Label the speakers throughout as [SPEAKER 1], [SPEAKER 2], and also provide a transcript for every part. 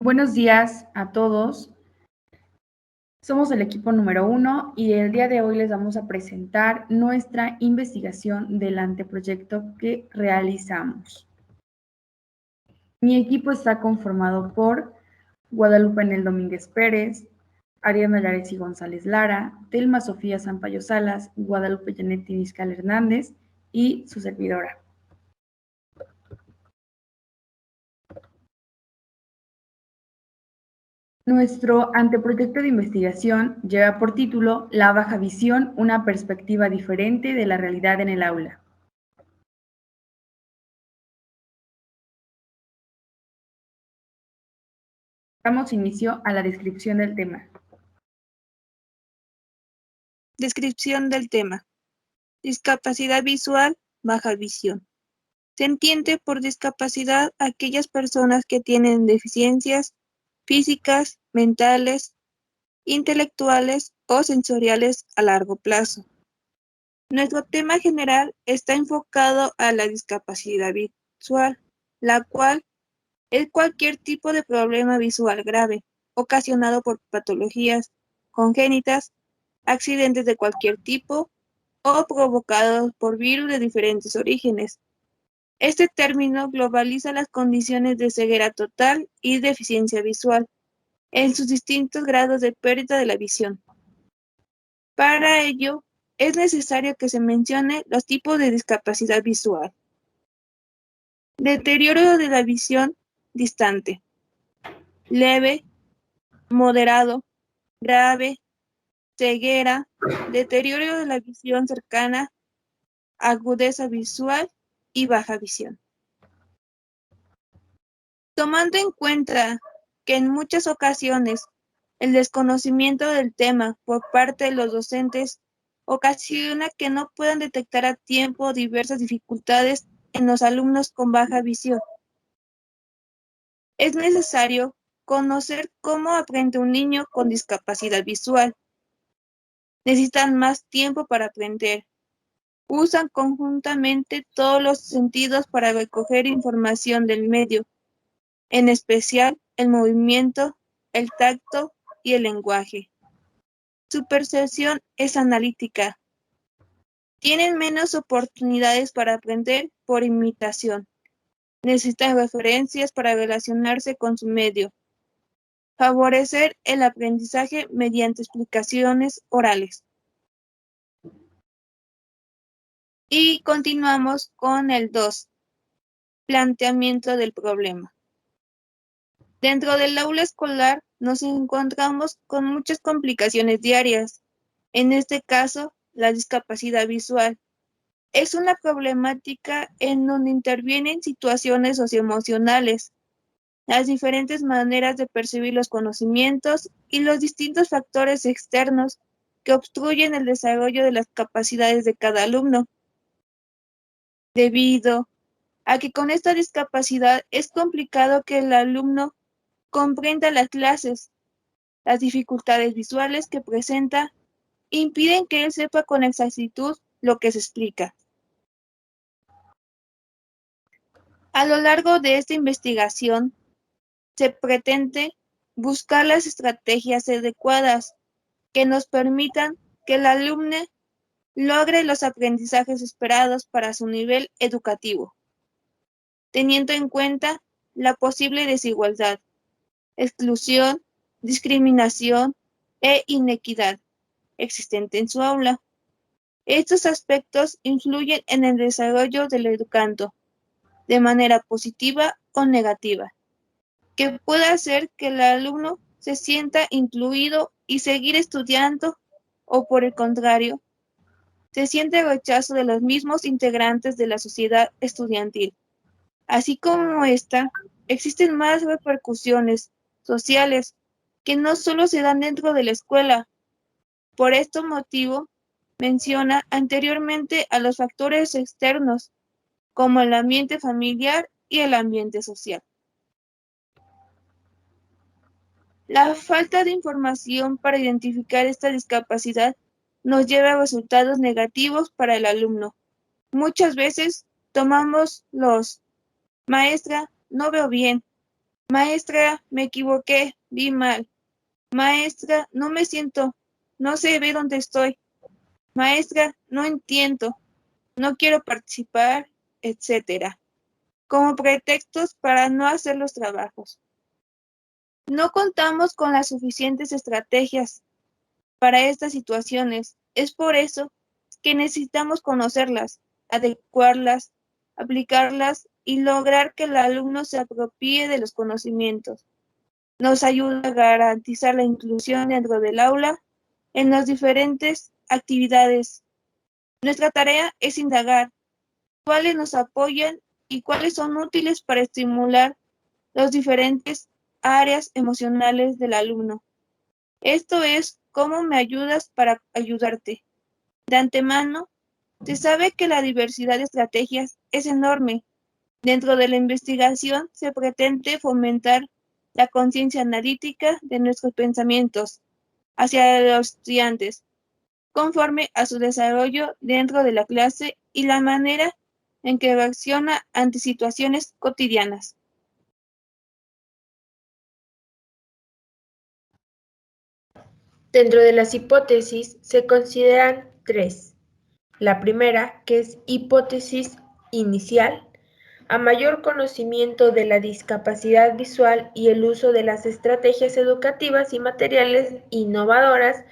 [SPEAKER 1] Buenos días a todos. Somos el equipo número 1 y el día de hoy les vamos a presentar nuestra investigación del anteproyecto que realizamos. Mi equipo está conformado por Guadalupe Enel Domínguez Pérez, Ariana Yaresi González Lara, Telma Sofía Sampaio Salas, Guadalupe Janet Niscal Hernández y su servidora. Nuestro anteproyecto de investigación lleva por título La baja visión, una perspectiva diferente de la realidad en el aula. Damos inicio a la descripción del tema.
[SPEAKER 2] Descripción del tema. Discapacidad visual, baja visión. Se entiende por discapacidad a aquellas personas que tienen deficiencias físicas, mentales, intelectuales o sensoriales a largo plazo. Nuestro tema general está enfocado a la discapacidad visual, la cual es cualquier tipo de problema visual grave, ocasionado por patologías congénitas, accidentes de cualquier tipo o provocados por virus de diferentes orígenes. Este término globaliza las condiciones de ceguera total y deficiencia visual en sus distintos grados de pérdida de la visión. Para ello, es necesario que se mencione los tipos de discapacidad visual. Deterioro de la visión distante, leve, moderado, grave, ceguera, deterioro de la visión cercana, agudeza visual y baja visión. Tomando en cuenta que en muchas ocasiones el desconocimiento del tema por parte de los docentes ocasiona que no puedan detectar a tiempo diversas dificultades en los alumnos con baja visión. Es necesario conocer cómo aprende un niño con discapacidad visual. Necesitan más tiempo para aprender. Usan conjuntamente todos los sentidos para recoger información del medio, en especial el movimiento, el tacto y el lenguaje. Su percepción es analítica. Tienen menos oportunidades para aprender por imitación. Necesitan referencias para relacionarse con su medio. Favorecer el aprendizaje mediante explicaciones orales. Y continuamos con el 2. Planteamiento del problema. Dentro del aula escolar nos encontramos con muchas complicaciones diarias. En este caso, la discapacidad visual. Es una problemática en donde intervienen situaciones socioemocionales, las diferentes maneras de percibir los conocimientos y los distintos factores externos que obstruyen el desarrollo de las capacidades de cada alumno. Debido a que con esta discapacidad es complicado que el alumno comprenda las clases, las dificultades visuales que presenta impiden que él sepa con exactitud lo que se explica. A lo largo de esta investigación, se pretende buscar las estrategias adecuadas que nos permitan que el alumno logre los aprendizajes esperados para su nivel educativo, teniendo en cuenta la posible desigualdad, exclusión, discriminación e inequidad existente en su aula. Estos aspectos influyen en el desarrollo del educando de manera positiva o negativa, que pueda hacer que el alumno se sienta incluido y seguir estudiando, o por el contrario, se siente rechazo de los mismos integrantes de la sociedad estudiantil. Así como esta, existen más repercusiones sociales que no solo se dan dentro de la escuela. Por este motivo, menciona anteriormente a los factores externos, como el ambiente familiar y el ambiente social. La falta de información para identificar esta discapacidad nos lleva a resultados negativos para el alumno. Muchas veces tomamos los: maestra, no veo bien, Maestra, me equivoqué, vi mal. Maestra, no me siento, no sé ve dónde estoy. Maestra, no entiendo, no quiero participar, etc. Como pretextos para no hacer los trabajos. No contamos con las suficientes estrategias para estas situaciones. Es por eso que necesitamos conocerlas, adecuarlas, aplicarlas y lograr que el alumno se apropie de los conocimientos. Nos ayuda a garantizar la inclusión dentro del aula en las diferentes actividades. Nuestra tarea es indagar cuáles nos apoyan y cuáles son útiles para estimular las diferentes áreas emocionales del alumno. Esto es cómo me ayudas para ayudarte. De antemano, se sabe que la diversidad de estrategias es enorme. Dentro de la investigación se pretende fomentar la conciencia analítica de nuestros pensamientos hacia los estudiantes, conforme a su desarrollo dentro de la clase y la manera en que reacciona ante situaciones cotidianas.
[SPEAKER 3] Dentro de las hipótesis se consideran tres. La primera, que es hipótesis inicial, a mayor conocimiento de la discapacidad visual y el uso de las estrategias educativas y materiales innovadoras,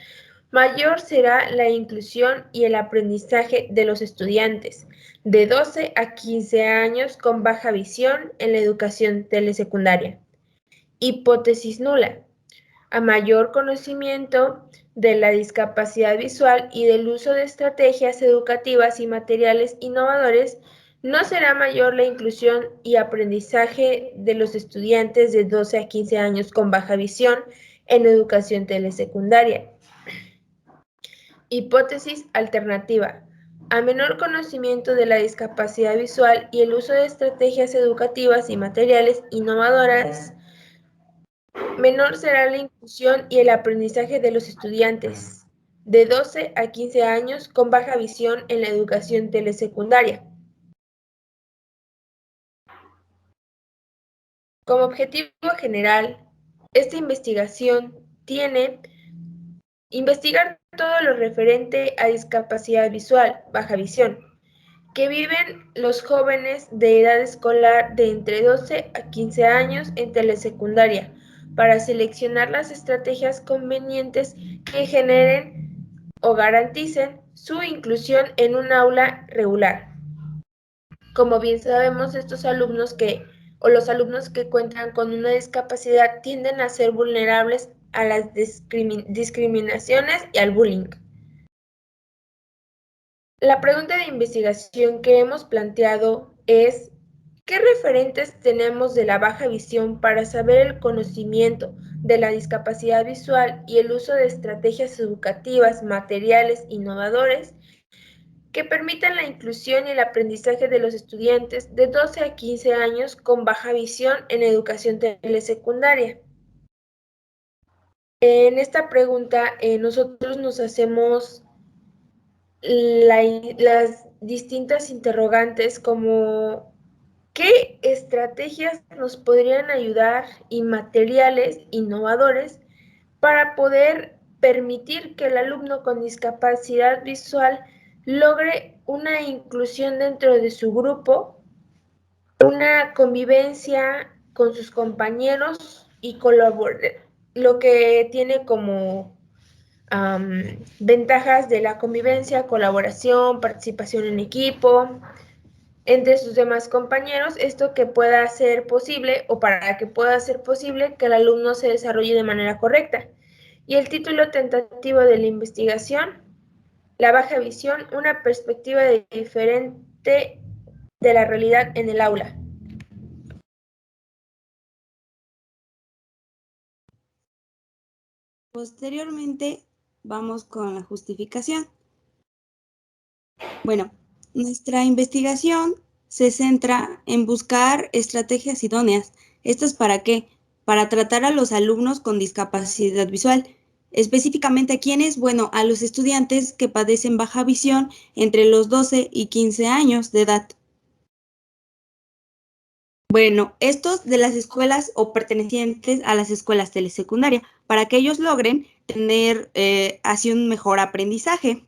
[SPEAKER 3] mayor será la inclusión y el aprendizaje de los estudiantes de 12 a 15 años con baja visión en la educación telesecundaria. Hipótesis nula. A mayor conocimiento de la discapacidad visual y del uso de estrategias educativas y materiales innovadores, no será mayor la inclusión y aprendizaje de los estudiantes de 12 a 15 años con baja visión en educación telesecundaria. Hipótesis alternativa. A menor conocimiento de la discapacidad visual y el uso de estrategias educativas y materiales innovadoras, menor será la inclusión y el aprendizaje de los estudiantes de 12 a 15 años con baja visión en la educación telesecundaria. Como objetivo general, esta investigación tiene investigar todo lo referente a discapacidad visual, baja visión, que viven los jóvenes de edad escolar de entre 12 a 15 años en telesecundaria, para seleccionar las estrategias convenientes que generen o garanticen su inclusión en un aula regular. Como bien sabemos, los alumnos que cuentan con una discapacidad tienden a ser vulnerables a las discriminaciones y al bullying. La pregunta de investigación que hemos planteado es: ¿qué referentes tenemos de la baja visión para saber el conocimiento de la discapacidad visual y el uso de estrategias educativas, materiales innovadores que permitan la inclusión y el aprendizaje de los estudiantes de 12 a 15 años con baja visión en educación telesecundaria? En esta pregunta nosotros nos hacemos las distintas interrogantes como: ¿qué estrategias nos podrían ayudar y materiales innovadores para poder permitir que el alumno con discapacidad visual logre una inclusión dentro de su grupo, una convivencia con sus compañeros y lo que tiene como ventajas de la convivencia, colaboración, participación en equipo, entre sus demás compañeros, esto que pueda ser posible o para que pueda ser posible que el alumno se desarrolle de manera correcta? Y el título tentativo de la investigación: la baja visión, una perspectiva diferente de la realidad en el aula.
[SPEAKER 4] Posteriormente, vamos con la justificación. Bueno, nuestra investigación se centra en buscar estrategias idóneas. ¿Esto es para qué? Para tratar a los alumnos con discapacidad visual. Específicamente, ¿a quiénes? Bueno, a los estudiantes que padecen baja visión entre los 12 y 15 años de edad. Bueno, estos de las escuelas o pertenecientes a las escuelas telesecundaria, para que ellos logren tener así un mejor aprendizaje,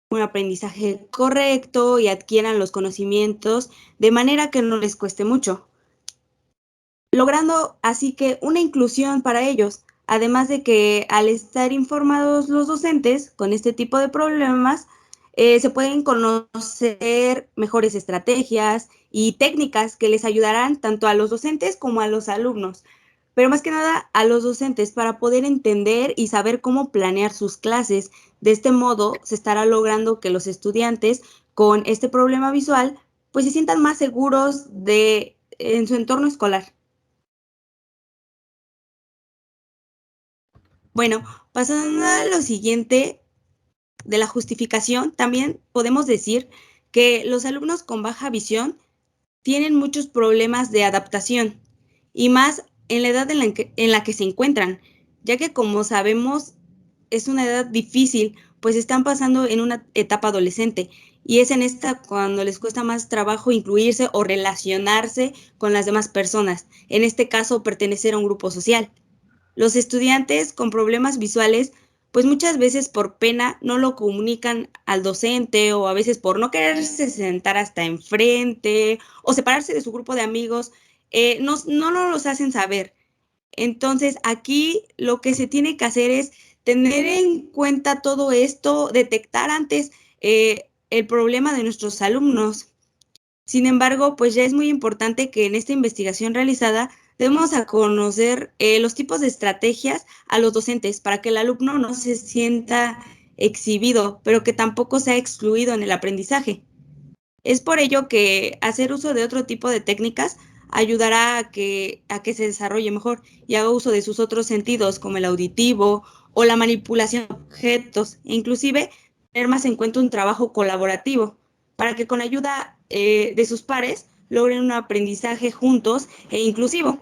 [SPEAKER 4] un aprendizaje correcto y adquieran los conocimientos de manera que no les cueste mucho, logrando así que una inclusión para ellos, además de que al estar informados los docentes con este tipo de problemas, se pueden conocer mejores estrategias y técnicas que les ayudarán tanto a los docentes como a los alumnos, pero más que nada a los docentes para poder entender y saber cómo planear sus clases. De este modo se estará logrando que los estudiantes con este problema visual pues se sientan más seguros en su entorno escolar. Bueno, pasando a lo siguiente de la justificación, también podemos decir que los alumnos con baja visión tienen muchos problemas de adaptación y más en la edad en la que se encuentran, ya que como sabemos es una edad difícil, pues están pasando en una etapa adolescente y es en esta cuando les cuesta más trabajo incluirse o relacionarse con las demás personas, en este caso pertenecer a un grupo social. Los estudiantes con problemas visuales, pues muchas veces por pena no lo comunican al docente o a veces por no quererse sentar hasta enfrente o separarse de su grupo de amigos, no los hacen saber. Entonces, aquí lo que se tiene que hacer es tener en cuenta todo esto, detectar antes el problema de nuestros alumnos. Sin embargo, pues ya es muy importante que en esta investigación realizada debemos a conocer los tipos de estrategias a los docentes para que el alumno no se sienta exhibido, pero que tampoco sea excluido en el aprendizaje. Es por ello que hacer uso de otro tipo de técnicas ayudará a que se desarrolle mejor y haga uso de sus otros sentidos, como el auditivo o la manipulación de objetos, e inclusive tener más en cuenta un trabajo colaborativo, para que con ayuda de sus pares logren un aprendizaje juntos e inclusivo.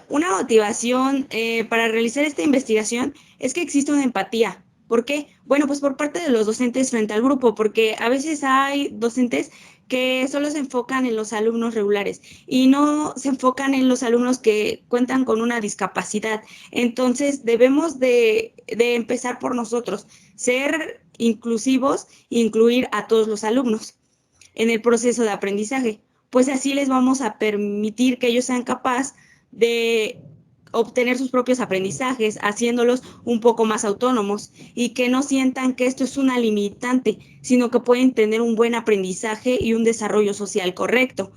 [SPEAKER 4] Una motivación para realizar esta investigación es que existe una empatía. ¿Por qué? Bueno, pues por parte de los docentes frente al grupo, porque a veces hay docentes que solo se enfocan en los alumnos regulares y no se enfocan en los alumnos que cuentan con una discapacidad. Entonces, debemos de empezar por nosotros, ser inclusivos e incluir a todos los alumnos en el proceso de aprendizaje, pues así les vamos a permitir que ellos sean capaces de obtener sus propios aprendizajes, haciéndolos un poco más autónomos y que no sientan que esto es una limitante, sino que pueden tener un buen aprendizaje y un desarrollo social correcto,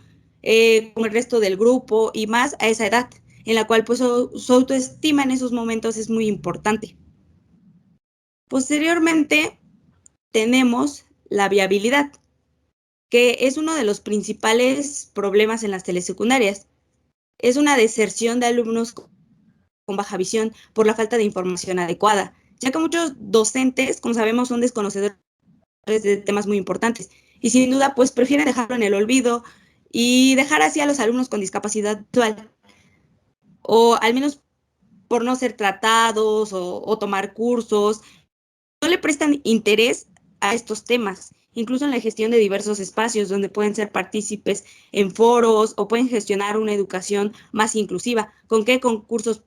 [SPEAKER 4] con el resto del grupo y más a esa edad, en la cual pues su autoestima en esos momentos es muy importante. Posteriormente tenemos la viabilidad, que es uno de los principales problemas en las telesecundarias. Es una deserción de alumnos con baja visión por la falta de información adecuada, ya que muchos docentes, como sabemos, son desconocedores de temas muy importantes y sin duda pues prefieren dejarlo en el olvido y dejar así a los alumnos con discapacidad visual, o al menos por no ser tratados o tomar cursos, no le prestan interés a estos temas, incluso en la gestión de diversos espacios donde pueden ser partícipes en foros o pueden gestionar una educación más inclusiva. ¿Con qué? Con cursos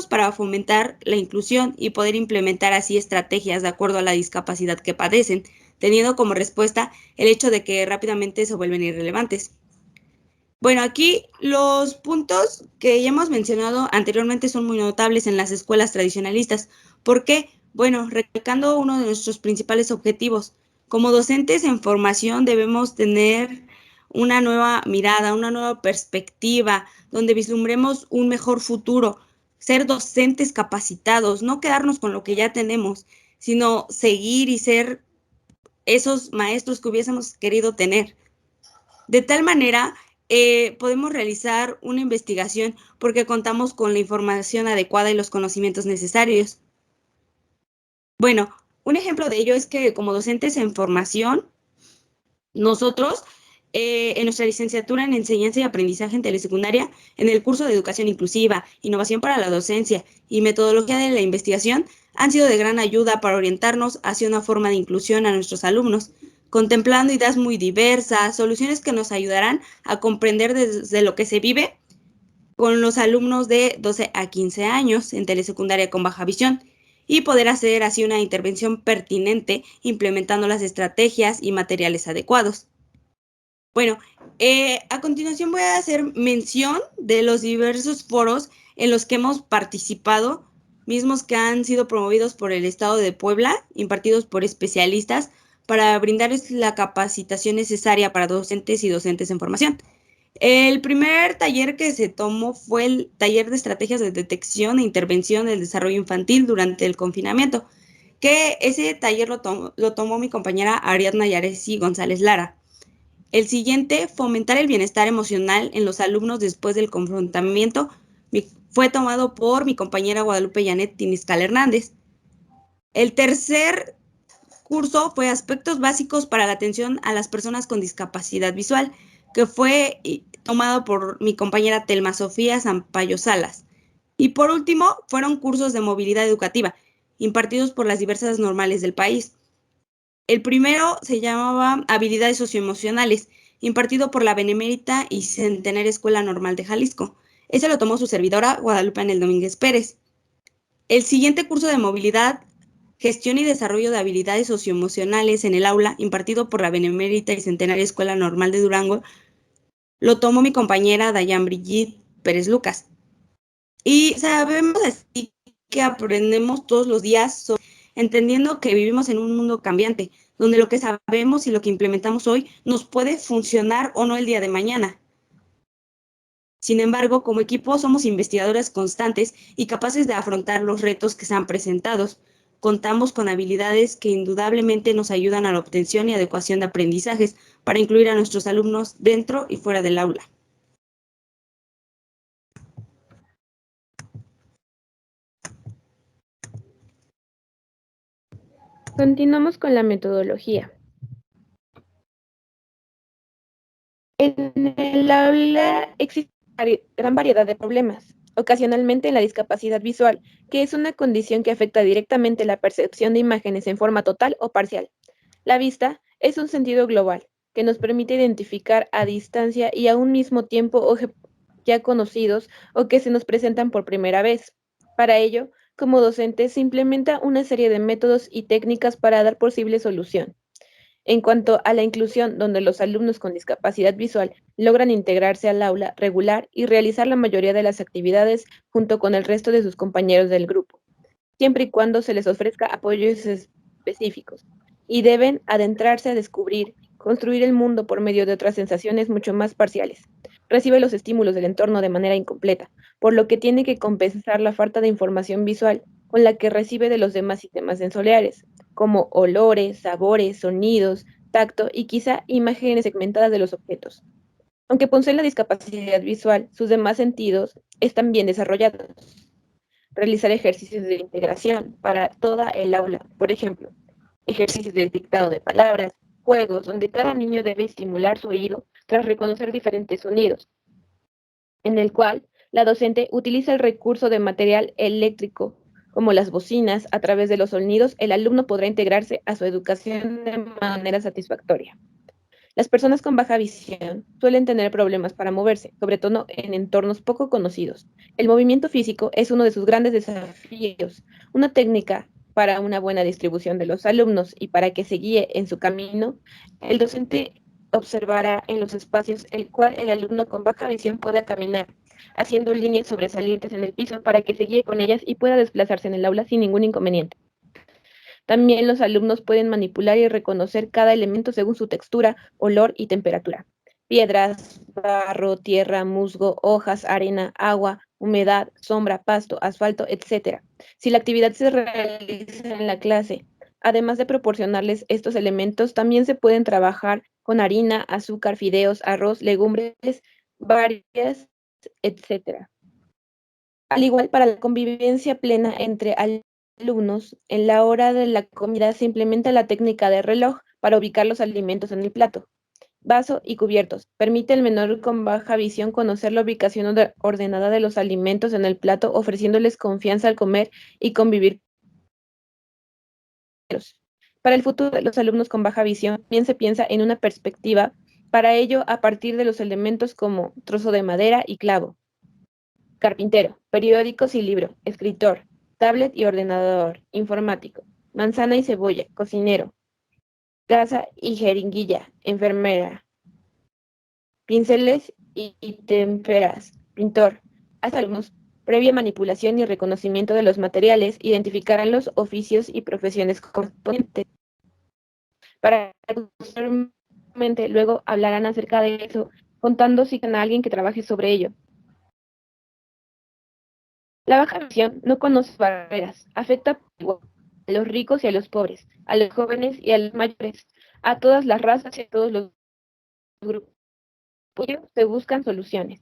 [SPEAKER 4] para fomentar la inclusión y poder implementar así estrategias de acuerdo a la discapacidad que padecen, teniendo como respuesta el hecho de que rápidamente se vuelven irrelevantes. Bueno, aquí los puntos que ya hemos mencionado anteriormente son muy notables en las escuelas tradicionalistas. ¿Por qué? Bueno, recalcando uno de nuestros principales objetivos. Como docentes en formación debemos tener una nueva mirada, una nueva perspectiva, donde vislumbremos un mejor futuro, ser docentes capacitados, no quedarnos con lo que ya tenemos, sino seguir y ser esos maestros que hubiésemos querido tener. De tal manera, podemos realizar una investigación porque contamos con la información adecuada y los conocimientos necesarios. Bueno, un ejemplo de ello es que como docentes en formación, nosotros en nuestra licenciatura en Enseñanza y Aprendizaje en Telesecundaria, en el curso de Educación Inclusiva, Innovación para la Docencia y Metodología de la Investigación, han sido de gran ayuda para orientarnos hacia una forma de inclusión a nuestros alumnos, contemplando ideas muy diversas, soluciones que nos ayudarán a comprender desde lo que se vive con los alumnos de 12 a 15 años en telesecundaria con baja visión y poder hacer así una intervención pertinente implementando las estrategias y materiales adecuados. Bueno, a continuación voy a hacer mención de los diversos foros en los que hemos participado, mismos que han sido promovidos por el Estado de Puebla, impartidos por especialistas, para brindarles la capacitación necesaria para docentes y docentes en formación. El primer taller que se tomó fue el taller de estrategias de detección e intervención del desarrollo infantil durante el confinamiento, que ese taller lo tomó mi compañera Ariadna Yaresi González Lara. El siguiente, fomentar el bienestar emocional en los alumnos después del confrontamiento, fue tomado por mi compañera Guadalupe Janet Tiniscal Hernández. El tercer curso fue aspectos básicos para la atención a las personas con discapacidad visual, que fue tomado por mi compañera Telma Sofía Sampaio Salas. Y por último, fueron cursos de movilidad educativa, impartidos por las diversas normales del país. El primero se llamaba Habilidades Socioemocionales, impartido por la Benemérita y Centenaria Escuela Normal de Jalisco. Ese lo tomó su servidora Guadalupe Anel Domínguez Pérez. El siguiente curso de movilidad, Gestión y Desarrollo de Habilidades Socioemocionales en el Aula, impartido por la Benemérita y Centenaria Escuela Normal de Durango, lo tomó mi compañera Dayan Brigitte Pérez Lucas. Y sabemos así que aprendemos todos los días, entendiendo que vivimos en un mundo cambiante, donde lo que sabemos y lo que implementamos hoy nos puede funcionar o no el día de mañana. Sin embargo, como equipo somos investigadores constantes y capaces de afrontar los retos que se han presentado. Contamos con habilidades que indudablemente nos ayudan a la obtención y adecuación de aprendizajes para incluir a nuestros alumnos dentro y fuera del aula.
[SPEAKER 3] Continuamos con la metodología. En el aula existe gran variedad de problemas, ocasionalmente en la discapacidad visual, que es una condición que afecta directamente la percepción de imágenes en forma total o parcial. La vista es un sentido global que nos permite identificar a distancia y a un mismo tiempo objetos ya conocidos o que se nos presentan por primera vez. Para ello, como docente, se implementa una serie de métodos y técnicas para dar posible solución. En cuanto a la inclusión, donde los alumnos con discapacidad visual logran integrarse al aula regular y realizar la mayoría de las actividades junto con el resto de sus compañeros del grupo, siempre y cuando se les ofrezca apoyos específicos, y deben adentrarse a descubrir, construir el mundo por medio de otras sensaciones mucho más parciales. Recibe los estímulos del entorno de manera incompleta, por lo que tiene que compensar la falta de información visual con la que recibe de los demás sistemas sensoriales, como olores, sabores, sonidos, tacto y quizá imágenes segmentadas de los objetos. Aunque posee la discapacidad visual, sus demás sentidos están bien desarrollados. Realizar ejercicios de integración para toda el aula, por ejemplo, ejercicios de dictado de palabras, juegos donde cada niño debe estimular su oído tras reconocer diferentes sonidos, en el cual la docente utiliza el recurso de material eléctrico, como las bocinas. A través de los sonidos, el alumno podrá integrarse a su educación de manera satisfactoria. Las personas con baja visión suelen tener problemas para moverse, sobre todo en entornos poco conocidos. El movimiento físico es uno de sus grandes desafíos. Una técnica para una buena distribución de los alumnos y para que se guíe en su camino, el docente observará en los espacios el cual el alumno con baja visión pueda caminar, haciendo líneas sobresalientes en el piso para que se guíe con ellas y pueda desplazarse en el aula sin ningún inconveniente. También los alumnos pueden manipular y reconocer cada elemento según su textura, olor y temperatura. Piedras, barro, tierra, musgo, hojas, arena, agua, humedad, sombra, pasto, asfalto, etc. Si la actividad se realiza en la clase, además de proporcionarles estos elementos, también se pueden trabajar con harina, azúcar, fideos, arroz, legumbres varias, etc. Al igual, para la convivencia plena entre alumnos, en la hora de la comida se implementa la técnica de reloj para ubicar los alimentos en el plato. Vaso y cubiertos. Permite al menor con baja visión conocer la ubicación ordenada de los alimentos en el plato, ofreciéndoles confianza al comer y convivir con ellos.
[SPEAKER 5] Para el futuro de los alumnos con baja visión, bien se piensa en una perspectiva, para ello a partir de los elementos como trozo de madera y clavo, carpintero, periódicos y libro, escritor, tablet y ordenador, informático, manzana y cebolla, cocinero, gasa y jeringuilla, enfermera, pinceles y témperas, pintor. Hasta alumnos, previa manipulación y reconocimiento de los materiales, identificarán los oficios y profesiones correspondientes. Para posteriormente luego hablarán acerca de eso, contando si a alguien que trabaje sobre ello. La baja visión no conoce barreras, afecta igual a los ricos y a los pobres, a los jóvenes y a los mayores, a todas las razas y a todos los grupos. Por ello se buscan soluciones.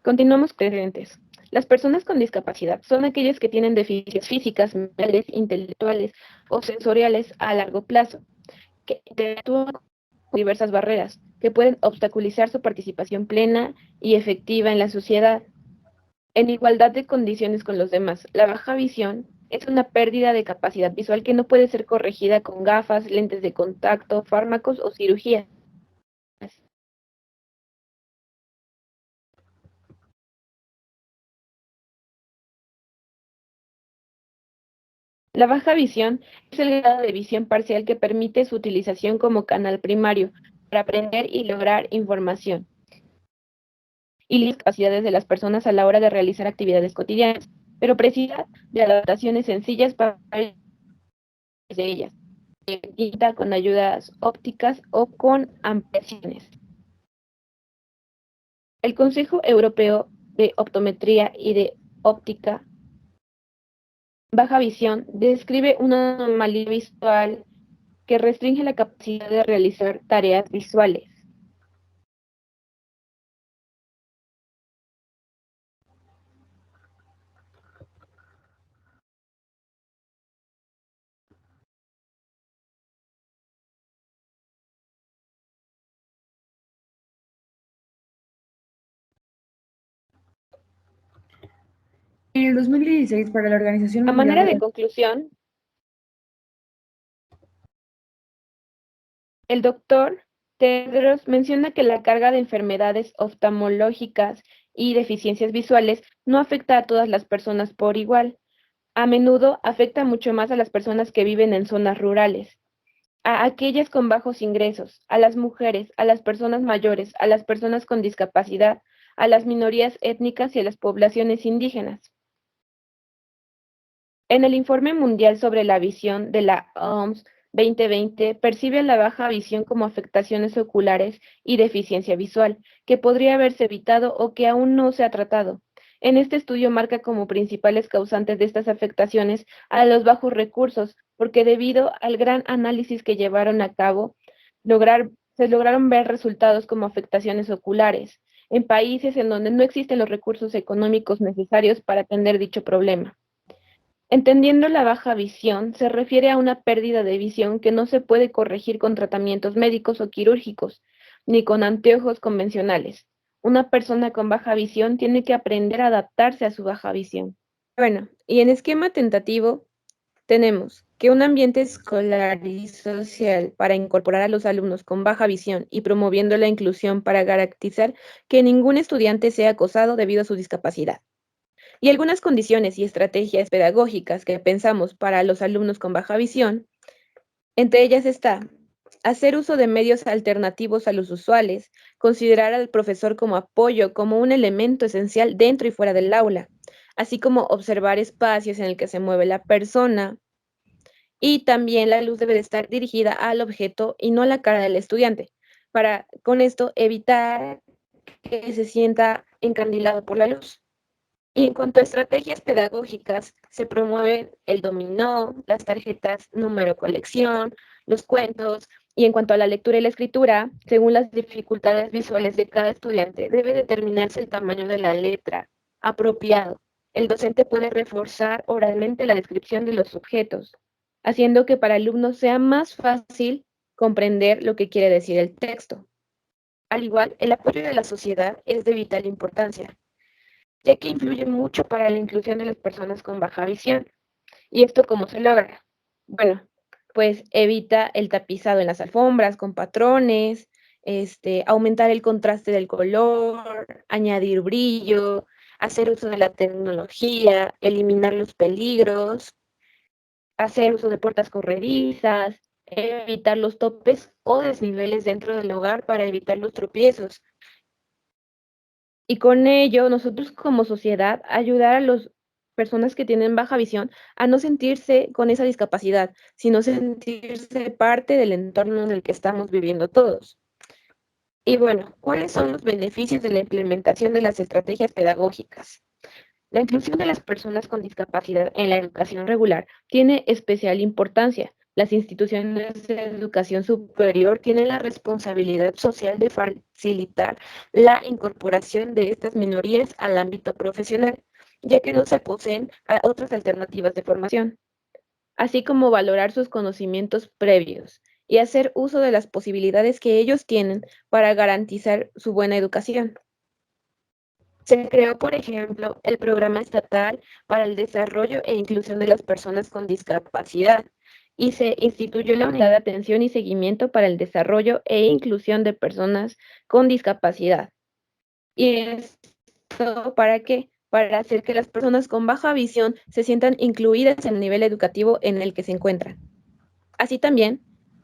[SPEAKER 5] Continuamos presentes. Las personas con discapacidad son aquellas que tienen deficiencias físicas, mentales, intelectuales o sensoriales a largo plazo, que interactúan con diversas barreras, que pueden obstaculizar su participación plena y efectiva en la sociedad, en igualdad de condiciones con los demás. La baja visión es una pérdida de capacidad visual que no puede ser corregida con gafas, lentes de contacto, fármacos o cirugías. La baja visión es el grado de visión parcial que permite su utilización como canal primario para aprender y lograr información y las capacidades de las personas a la hora de realizar actividades cotidianas, pero precisa de adaptaciones sencillas para de ellas, con ayudas ópticas o con ampliaciones. El Consejo Europeo de Optometría y de Óptica Baja visión describe una anomalía visual que restringe la capacidad de realizar tareas visuales.
[SPEAKER 1] En el 2016, para la Organización
[SPEAKER 5] A
[SPEAKER 1] Mundial
[SPEAKER 5] manera
[SPEAKER 1] de
[SPEAKER 5] de
[SPEAKER 1] la
[SPEAKER 5] conclusión, el doctor Tedros menciona que la carga de enfermedades oftalmológicas y deficiencias visuales no afecta a todas las personas por igual. A menudo afecta mucho más a las personas que viven en zonas rurales, a aquellas con bajos ingresos, a las mujeres, a las personas mayores, a las personas con discapacidad, a las minorías étnicas y a las poblaciones indígenas. En el Informe Mundial sobre la Visión de la OMS 2020, percibe la baja visión como afectaciones oculares y deficiencia visual, que podría haberse evitado o que aún no se ha tratado. En este estudio marca como principales causantes de estas afectaciones a los bajos recursos, porque debido al gran análisis que llevaron a cabo, se lograron ver resultados como afectaciones oculares en países en donde no existen los recursos económicos necesarios para atender dicho problema. Entendiendo la baja visión, se refiere a una pérdida de visión que no se puede corregir con tratamientos médicos o quirúrgicos, ni con anteojos convencionales. Una persona con baja visión tiene que aprender a adaptarse a su baja visión. Bueno, y en esquema tentativo tenemos que un ambiente escolar y social para incorporar a los alumnos con baja visión y promoviendo la inclusión para garantizar que ningún estudiante sea acosado debido a su discapacidad. Y algunas condiciones y estrategias pedagógicas que pensamos para los alumnos con baja visión, entre ellas está hacer uso de medios alternativos a los usuales, considerar al profesor como apoyo, como un elemento esencial dentro y fuera del aula, así como observar espacios en el que se mueve la persona, y también la luz debe de estar dirigida al objeto y no a la cara del estudiante, para con esto evitar que se sienta encandilado por la luz. Y en cuanto a estrategias pedagógicas, se promueven el dominó, las tarjetas número colección, los cuentos, y en cuanto a la lectura y la escritura, según las dificultades visuales de cada estudiante, debe determinarse el tamaño de la letra apropiado. El docente puede reforzar oralmente la descripción de los objetos, haciendo que para el alumno sea más fácil comprender lo que quiere decir el texto. Al igual, el apoyo de la sociedad es de vital importancia, ya que influye mucho para la inclusión de las personas con baja visión. ¿Y esto cómo se logra? Bueno, pues evita el tapizado en las alfombras con patrones, aumentar el contraste del color, añadir brillo, hacer uso de la tecnología, eliminar los peligros, hacer uso de puertas corredizas, evitar los topes o desniveles dentro del hogar para evitar los tropiezos. Y con ello, nosotros como sociedad, ayudar a las personas que tienen baja visión a no sentirse con esa discapacidad, sino sentirse parte del entorno en el que estamos viviendo todos. Y bueno, ¿cuáles son los beneficios de la implementación de las estrategias pedagógicas? La inclusión de las personas con discapacidad en la educación regular tiene especial importancia. Las instituciones de educación superior tienen la responsabilidad social de facilitar la incorporación de estas minorías al ámbito profesional, ya que no se poseen otras alternativas de formación, así como valorar sus conocimientos previos y hacer uso de las posibilidades que ellos tienen para garantizar su buena educación. Se creó, por ejemplo, el Programa Estatal para el Desarrollo e Inclusión de las Personas con Discapacidad y se instituyó la Unidad de Atención y Seguimiento para el Desarrollo e Inclusión de Personas con Discapacidad. ¿Y esto para qué? Para hacer que las personas con baja visión se sientan incluidas en el nivel educativo en el que se encuentran. Así también,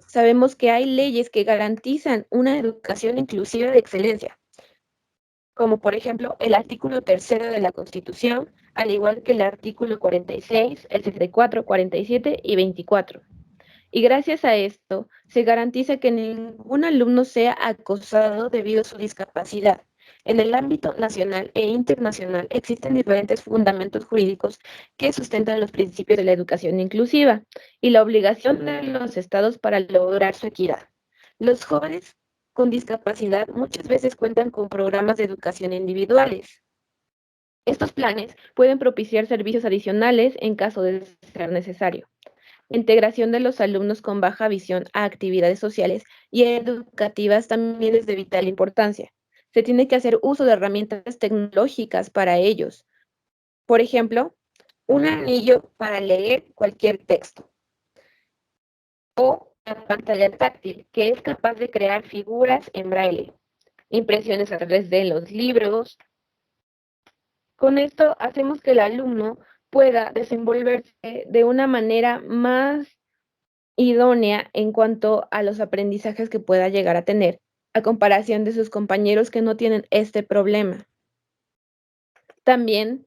[SPEAKER 5] sabemos que hay leyes que garantizan una educación inclusiva de excelencia, como por ejemplo el artículo 3º de la Constitución, al igual que el artículo 46, el 64, 47 y 24. Y gracias a esto, se garantiza que ningún alumno sea acosado debido a su discapacidad. En el ámbito nacional e internacional existen diferentes fundamentos jurídicos que sustentan los principios de la educación inclusiva y la obligación de los estados para lograr su equidad. Los jóvenes con discapacidad muchas veces cuentan con programas de educación individuales. Estos planes pueden propiciar servicios adicionales en caso de ser necesario. La integración de los alumnos con baja visión a actividades sociales y educativas también es de vital importancia. Se tiene que hacer uso de herramientas tecnológicas para ellos. Por ejemplo, un anillo para leer cualquier texto o una pantalla táctil que es capaz de crear figuras en braille, impresiones a través de los libros. Con esto hacemos que el alumno pueda desenvolverse de una manera más idónea en cuanto a los aprendizajes que pueda llegar a tener, a comparación de sus compañeros que no tienen este problema. También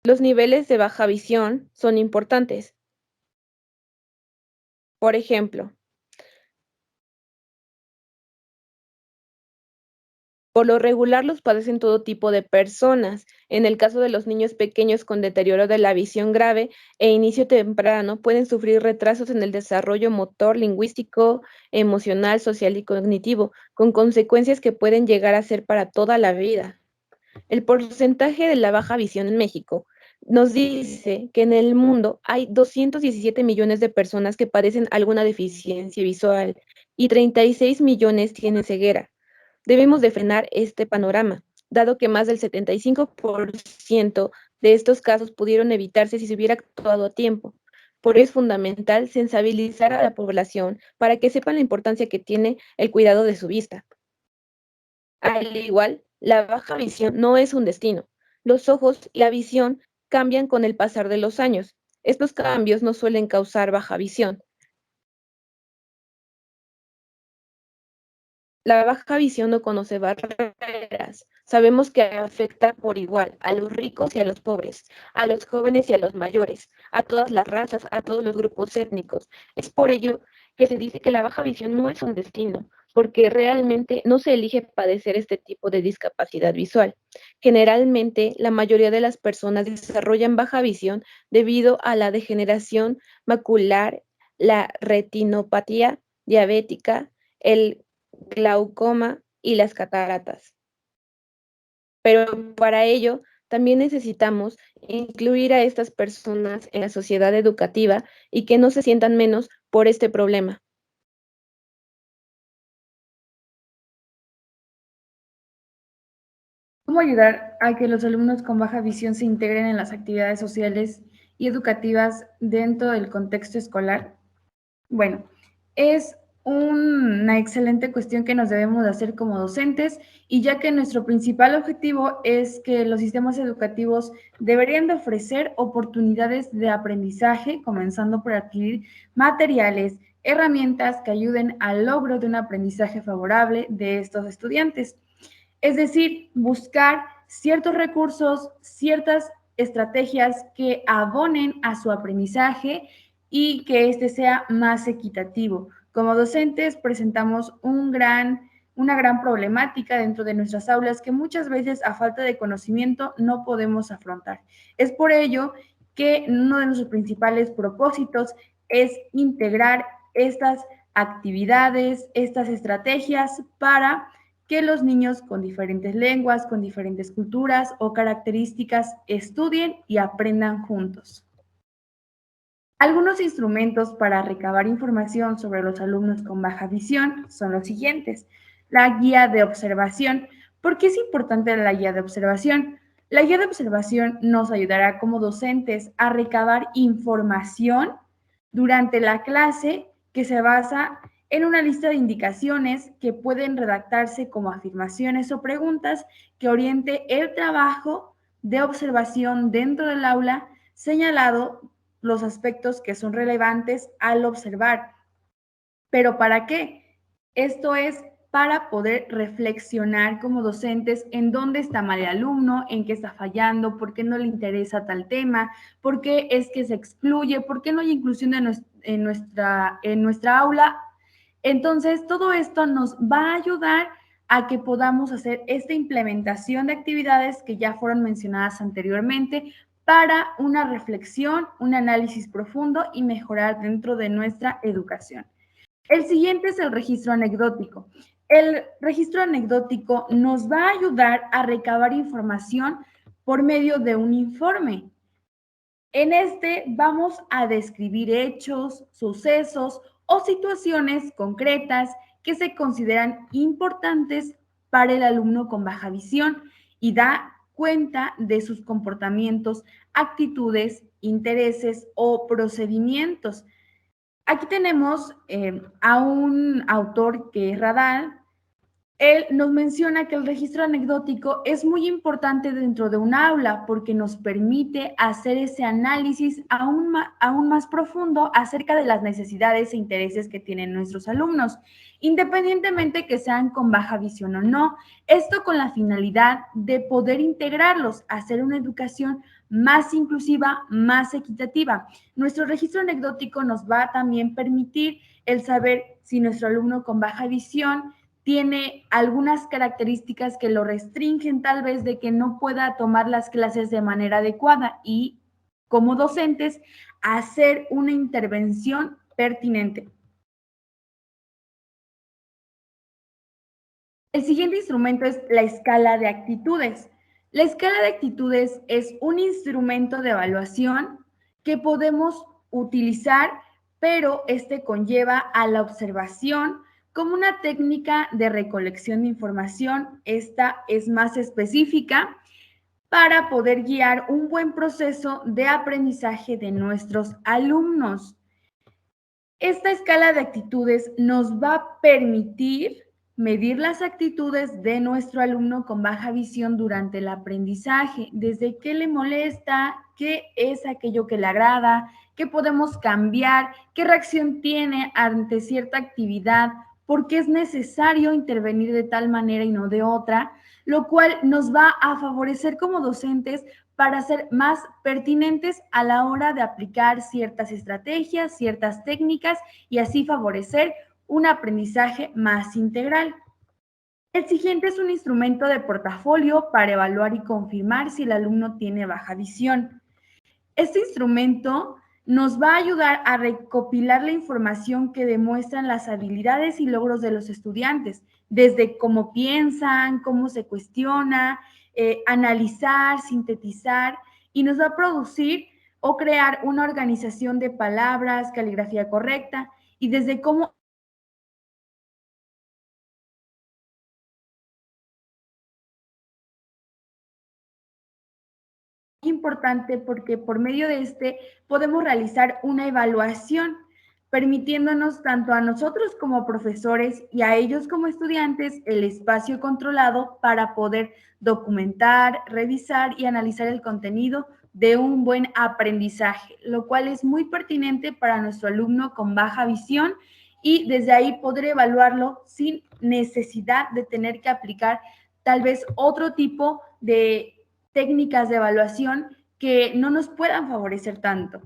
[SPEAKER 5] los niveles de baja visión son importantes. Por ejemplo, por lo regular los padecen todo tipo de personas. En el caso de los niños pequeños con deterioro de la visión grave e inicio temprano, pueden sufrir retrasos en el desarrollo motor, lingüístico, emocional, social y cognitivo, con consecuencias que pueden llegar a ser para toda la vida. El porcentaje de la baja visión en México nos dice que en el mundo hay 217 millones de personas que padecen alguna deficiencia visual y 36 millones tienen ceguera. Debemos de frenar este panorama, dado que más del 75% de estos casos pudieron evitarse si se hubiera actuado a tiempo. Por ello es fundamental sensibilizar a la población para que sepan la importancia que tiene el cuidado de su vista. Al igual, la baja visión no es un destino. Los ojos y la visión cambian con el pasar de los años. Estos cambios no suelen causar baja visión. La baja visión no conoce barreras. Sabemos que afecta por igual a los ricos y a los pobres, a los jóvenes y a los mayores, a todas las razas, a todos los grupos étnicos. Es por ello que se dice que la baja visión no es un destino, porque realmente no se elige padecer este tipo de discapacidad visual. Generalmente, la mayoría de las personas desarrollan baja visión debido a la degeneración macular, la retinopatía diabética, el glaucoma y las cataratas. Pero para ello también necesitamos incluir a estas personas en la sociedad educativa y que no se sientan menos por este problema.
[SPEAKER 1] ¿Cómo ayudar a que los alumnos con baja visión se integren en las actividades sociales y educativas dentro del contexto escolar? Bueno, es una excelente cuestión que nos debemos de hacer como docentes, y ya que nuestro principal objetivo es que los sistemas educativos deberían de ofrecer oportunidades de aprendizaje, comenzando por adquirir materiales, herramientas que ayuden al logro de un aprendizaje favorable de estos estudiantes. Es decir, buscar ciertos recursos, ciertas estrategias que abonen a su aprendizaje y que éste sea más equitativo. Como docentes presentamos una gran problemática dentro de nuestras aulas que muchas veces a falta de conocimiento no podemos afrontar. Es por ello que uno de nuestros principales propósitos es integrar estas actividades, estas estrategias para que los niños con diferentes lenguas, con diferentes culturas o características estudien y aprendan juntos. Algunos instrumentos para recabar información sobre los alumnos con baja visión son los siguientes. La guía de observación. ¿Por qué es importante la guía de observación? La guía de observación nos ayudará como docentes a recabar información durante la clase que se basa en una lista de indicaciones que pueden redactarse como afirmaciones o preguntas que oriente el trabajo de observación dentro del aula, señalado los aspectos que son relevantes al observar. ¿Pero para qué? Esto es para poder reflexionar como docentes en dónde está mal el alumno, en qué está fallando, por qué no le interesa tal tema, por qué es que se excluye, por qué no hay inclusión en nuestra aula. Entonces, todo esto nos va a ayudar a que podamos hacer esta implementación de actividades que ya fueron mencionadas anteriormente para una reflexión, un análisis profundo y mejorar dentro de nuestra educación. El siguiente es el registro anecdótico. El registro anecdótico nos va a ayudar a recabar información por medio de un informe. En este vamos a describir hechos, sucesos o situaciones concretas que se consideran importantes para el alumno con baja visión y da cuenta de sus comportamientos, actitudes, intereses o procedimientos. Aquí tenemos a un autor que es Radal. Él nos menciona que el registro anecdótico es muy importante dentro de un aula porque nos permite hacer ese análisis aún más profundo acerca de las necesidades e intereses que tienen nuestros alumnos, independientemente que sean con baja visión o no. Esto con la finalidad de poder integrarlos, hacer una educación más inclusiva, más equitativa. Nuestro registro anecdótico nos va a también permitir el saber si nuestro alumno con baja visión tiene algunas características que lo restringen tal vez de que no pueda tomar las clases de manera adecuada y como docentes hacer una intervención pertinente. El siguiente instrumento es la escala de actitudes. La escala de actitudes es un instrumento de evaluación que podemos utilizar, pero este conlleva a la observación como una técnica de recolección de información. Esta es más específica para poder guiar un buen proceso de aprendizaje de nuestros alumnos. Esta escala de actitudes nos va a permitir medir las actitudes de nuestro alumno con baja visión durante el aprendizaje, desde qué le molesta, qué es aquello que le agrada, qué podemos cambiar, qué reacción tiene ante cierta actividad, por qué es necesario intervenir de tal manera y no de otra, lo cual nos va a favorecer como docentes para ser más pertinentes a la hora de aplicar ciertas estrategias, ciertas técnicas y así favorecer un aprendizaje más integral. El siguiente es un instrumento de portafolio para evaluar y confirmar si el alumno tiene baja visión. Este instrumento nos va a ayudar a recopilar la información que demuestran las habilidades y logros de los estudiantes, desde cómo piensan, cómo se cuestiona, analizar, sintetizar, y nos va a producir o crear una organización de palabras, caligrafía correcta, y desde cómo importante porque por medio de este podemos realizar una evaluación, permitiéndonos tanto a nosotros como profesores y a ellos como estudiantes el espacio controlado para poder documentar, revisar y analizar el contenido de un buen aprendizaje, lo cual es muy pertinente para nuestro alumno con baja visión y desde ahí poder evaluarlo sin necesidad de tener que aplicar tal vez otro tipo de técnicas de evaluación que no nos puedan favorecer tanto.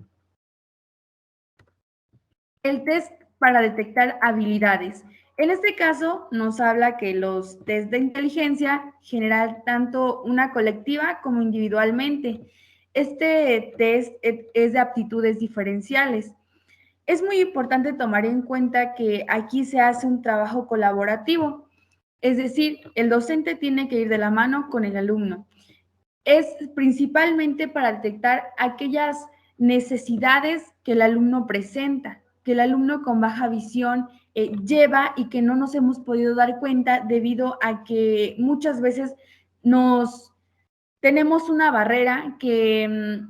[SPEAKER 1] El test para detectar habilidades. En este caso, nos habla que los test de inteligencia generan tanto una colectiva como individualmente. Este test es de aptitudes diferenciales. Es muy importante tomar en cuenta que aquí se hace un trabajo colaborativo, es decir, el docente tiene que ir de la mano con el alumno. Es principalmente para detectar aquellas necesidades que el alumno presenta, que el alumno con baja visión lleva y que no nos hemos podido dar cuenta debido a que muchas veces tenemos una barrera que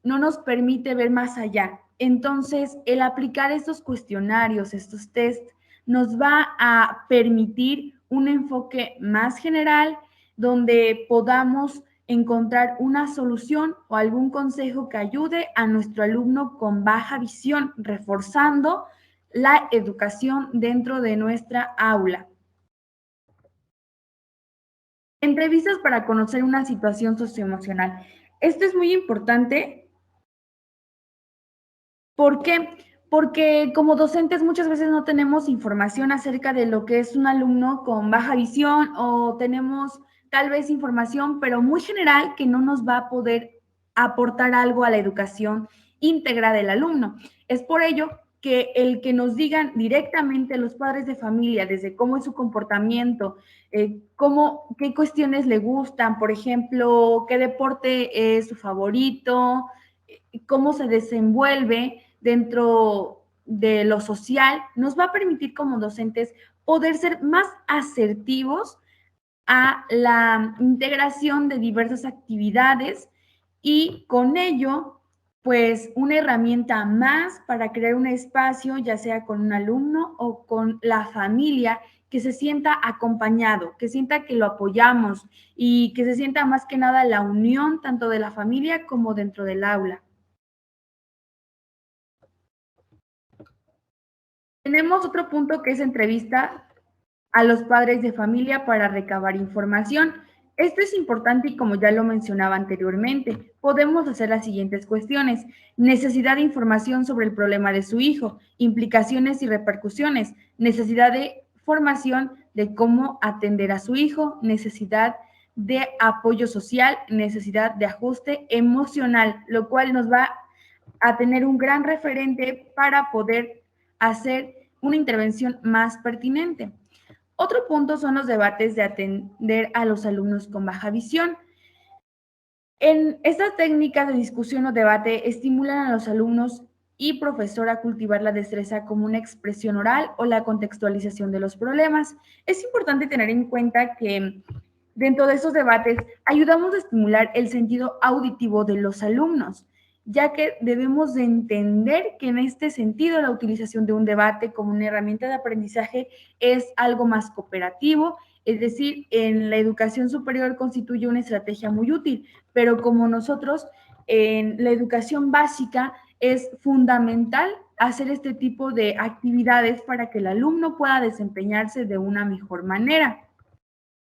[SPEAKER 1] no nos permite ver más allá. Entonces, el aplicar estos cuestionarios, estos test, nos va a permitir un enfoque más general donde podamos encontrar una solución o algún consejo que ayude a nuestro alumno con baja visión, reforzando la educación dentro de nuestra aula. Entrevistas para conocer una situación socioemocional. Esto es muy importante. ¿Por qué? Porque como docentes muchas veces no tenemos información acerca de lo que es un alumno con baja visión o tenemos tal vez información, pero muy general que no nos va a poder aportar algo a la educación íntegra del alumno. Es por ello que el que nos digan directamente los padres de familia, desde cómo es su comportamiento, qué cuestiones le gustan, por ejemplo, qué deporte es su favorito, cómo se desenvuelve dentro de lo social, nos va a permitir como docentes poder ser más asertivos a la integración de diversas actividades y con ello, pues una herramienta más para crear un espacio, ya sea con un alumno o con la familia, que se sienta acompañado, que sienta que lo apoyamos y que se sienta más que nada la unión tanto de la familia como dentro del aula. Tenemos otro punto que es entrevista a los padres de familia para recabar información. Esto es importante y como ya lo mencionaba anteriormente, podemos hacer las siguientes cuestiones. Necesidad de información sobre el problema de su hijo, implicaciones y repercusiones, necesidad de formación de cómo atender a su hijo, necesidad de apoyo social, necesidad de ajuste emocional, lo cual nos va a tener un gran referente para poder hacer una intervención más pertinente. Otro punto son los debates de atender a los alumnos con baja visión. En estas técnicas de discusión o debate estimulan a los alumnos y profesor a cultivar la destreza como una expresión oral o la contextualización de los problemas. Es importante tener en cuenta que dentro de estos debates ayudamos a estimular el sentido auditivo de los alumnos, ya que debemos de entender que en este sentido la utilización de un debate como una herramienta de aprendizaje es algo más cooperativo, es decir, en la educación superior constituye una estrategia muy útil, pero como nosotros en la educación básica es fundamental hacer este tipo de actividades para que el alumno pueda desempeñarse de una mejor manera.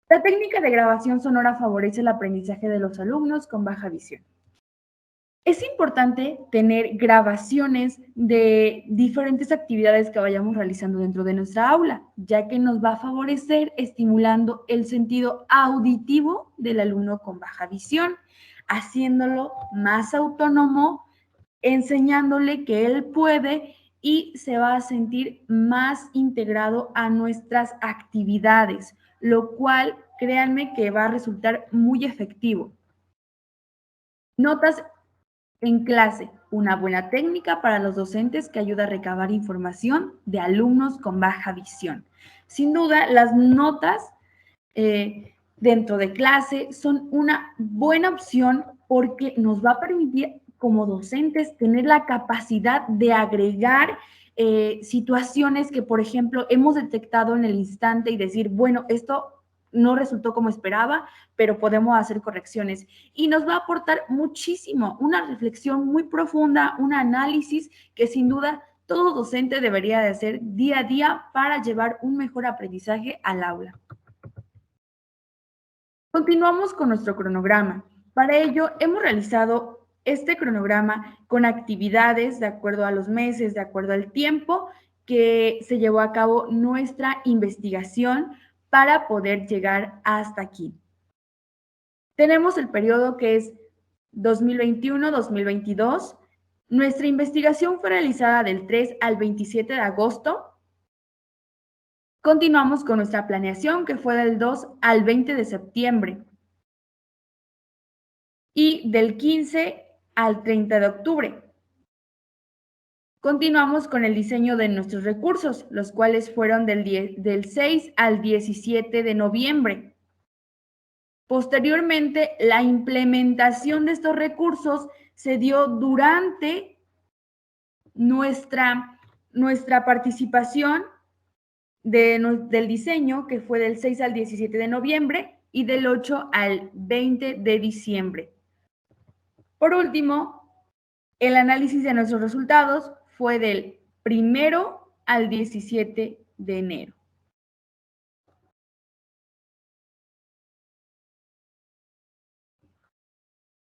[SPEAKER 1] La técnica de grabación sonora favorece el aprendizaje de los alumnos con baja visión. Es importante tener grabaciones de diferentes actividades que vayamos realizando dentro de nuestra aula, ya que nos va a favorecer estimulando el sentido auditivo del alumno con baja visión, haciéndolo más autónomo, enseñándole que él puede y se va a sentir más integrado a nuestras actividades, lo cual, créanme que va a resultar muy efectivo. Notas en clase, una buena técnica para los docentes que ayuda a recabar información de alumnos con baja visión. Sin duda, las notas dentro de clase son una buena opción porque nos va a permitir como docentes tener la capacidad de agregar situaciones que, por ejemplo, hemos detectado en el instante y decir, bueno, esto no resultó como esperaba, pero podemos hacer correcciones. Y nos va a aportar muchísimo, una reflexión muy profunda, un análisis que sin duda todo docente debería de hacer día a día para llevar un mejor aprendizaje al aula. Continuamos con nuestro cronograma. Para ello, hemos realizado este cronograma con actividades de acuerdo a los meses, de acuerdo al tiempo que se llevó a cabo nuestra investigación para poder llegar hasta aquí. Tenemos el periodo que es 2021-2022. Nuestra investigación fue realizada del 3 al 27 de agosto. Continuamos con nuestra planeación, que fue del 2 al 20 de septiembre. Y del 15 al 30 de octubre. Continuamos con el diseño de nuestros recursos, los cuales fueron del 6 al 17 de noviembre. Posteriormente, la implementación de estos recursos se dio durante nuestra participación del diseño, que fue del 6 al 17 de noviembre y del 8 al 20 de diciembre. Por último, el análisis de nuestros resultados fue del 1 al 17 de enero.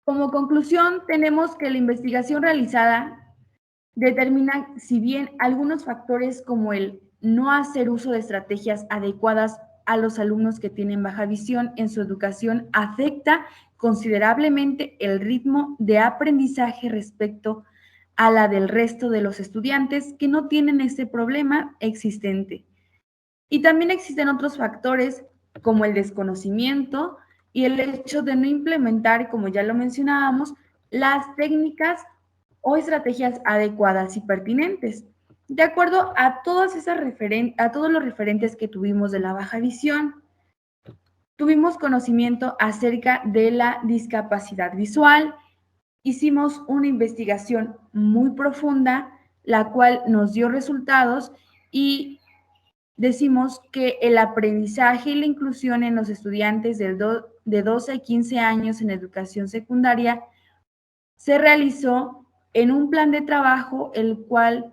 [SPEAKER 1] Como conclusión, tenemos que la investigación realizada determina si bien algunos factores como el no hacer uso de estrategias adecuadas a los alumnos que tienen baja visión en su educación afecta considerablemente el ritmo de aprendizaje respecto a la del resto de los estudiantes que no tienen ese problema existente. Y también existen otros factores como el desconocimiento y el hecho de no implementar, como ya lo mencionábamos, las técnicas o estrategias adecuadas y pertinentes. De acuerdo a todos los referentes que tuvimos de la baja visión, tuvimos conocimiento acerca de la discapacidad visual, hicimos una investigación muy profunda, la cual nos dio resultados y decimos que el aprendizaje y la inclusión en los estudiantes de 12 a 15 años en educación secundaria se realizó en un plan de trabajo, el cual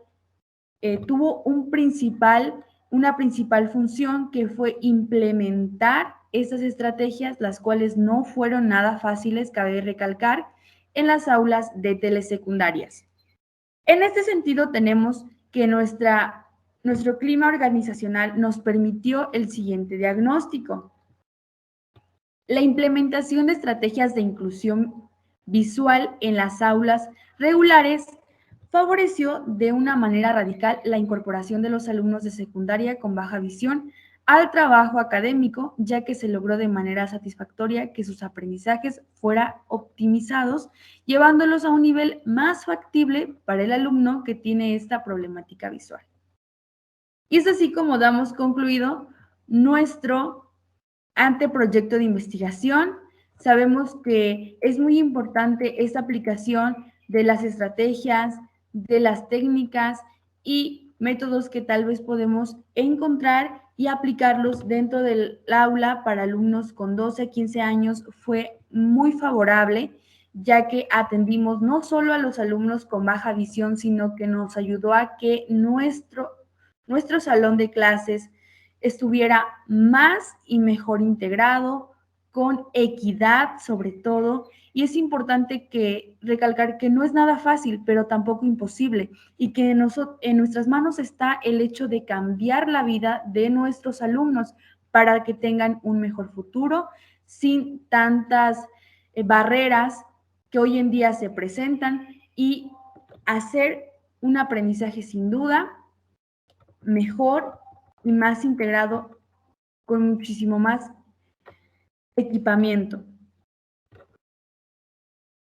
[SPEAKER 1] tuvo una principal función que fue implementar estas estrategias, las cuales no fueron nada fáciles, cabe recalcar, en las aulas de telesecundarias. En este sentido, tenemos que nuestro clima organizacional nos permitió el siguiente diagnóstico. La implementación de estrategias de inclusión visual en las aulas regulares favoreció de una manera radical la incorporación de los alumnos de secundaria con baja visión al trabajo académico, ya que se logró de manera satisfactoria que sus aprendizajes fueran optimizados, llevándolos a un nivel más factible para el alumno que tiene esta problemática visual. Y es así como damos concluido nuestro anteproyecto de investigación. Sabemos que es muy importante esta aplicación de las estrategias, de las técnicas y métodos que tal vez podemos encontrar y aplicarlos dentro del aula para alumnos con 12 a 15 años fue muy favorable, ya que atendimos no solo a los alumnos con baja visión, sino que nos ayudó a que nuestro salón de clases estuviera más y mejor integrado, con equidad sobre todo, y es importante recalcar que no es nada fácil, pero tampoco imposible, y que en nuestras manos está el hecho de cambiar la vida de nuestros alumnos para que tengan un mejor futuro, sin tantas barreras que hoy en día se presentan, y hacer un aprendizaje sin duda mejor y más integrado, con muchísimo más equipamiento.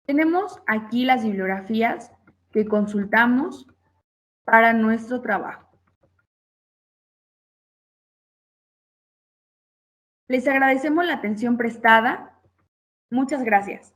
[SPEAKER 1] Tenemos aquí las bibliografías que consultamos para nuestro trabajo. Les agradecemos la atención prestada. Muchas gracias.